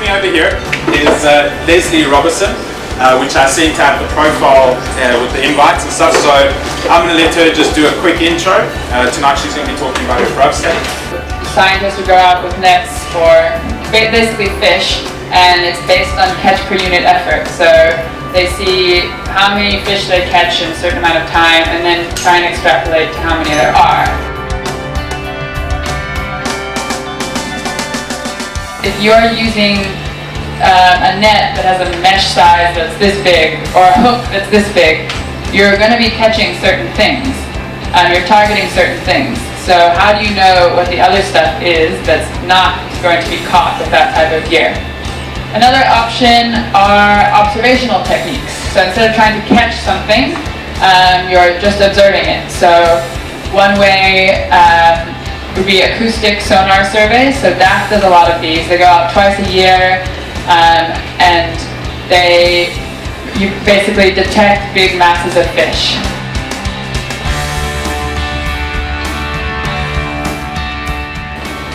me over here is Roberson, which I sent out the profile with the invites and stuff. So I'm going to let her just do a quick intro. Tonight she's going to be talking about her BRUV study. Scientists would go out with nets for basically fish, and it's based on catch per unit effort. So they see how many fish they catch in a certain amount of time and then try and extrapolate to how many there are. If you're using a net that has a mesh size that's this big, or a hook that's this big, you're going to be catching certain things. You're targeting certain things. So how do you know what the other stuff is that's not going to be caught with that type of gear? Another option are observational techniques. So instead of trying to catch something, you're just observing it. So one way would be acoustic sonar surveys. So DAF does a lot of these. They go out twice a year, and you basically detect big masses of fish.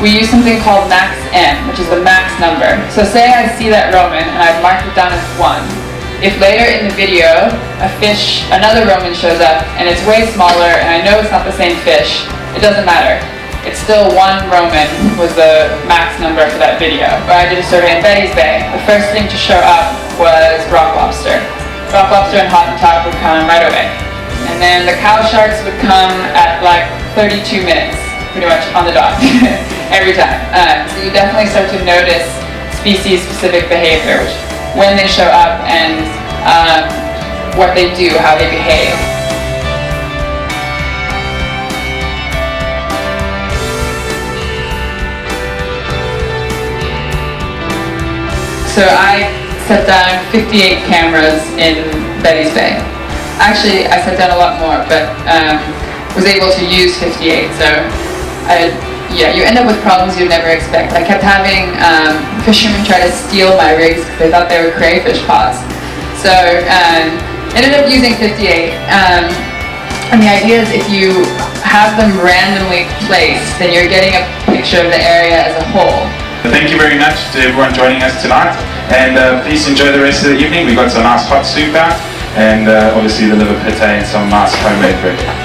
We use something called max M, which is the max number. So say I see that Roman and I've marked it down as 1. If later in the video another Roman shows up and it's way smaller and I know it's not the same fish, it doesn't matter. It's still 1 Roman was the max number for that video. When I did a survey in Betty's Bay, the first thing to show up was rock lobster. Rock lobster and Hottentot would come right away. And then the cow sharks would come at like 32 minutes, pretty much on the dot, every time. So you definitely start to notice species-specific behavior, which when they show up and what they do, how they behave. So I set down 58 cameras in Betty's Bay. Actually, I set down a lot more, but was able to use 58. So you end up with problems you'd never expect. I kept having fishermen try to steal my rigs because they thought they were crayfish pots. So ended up using 58. And the idea is if you have them randomly placed, then you're getting a picture of the area as a whole. Thank you very much to everyone joining us tonight, and please enjoy the rest of the evening. We've got some nice hot soup out, and obviously the liver pate and some nice homemade bread.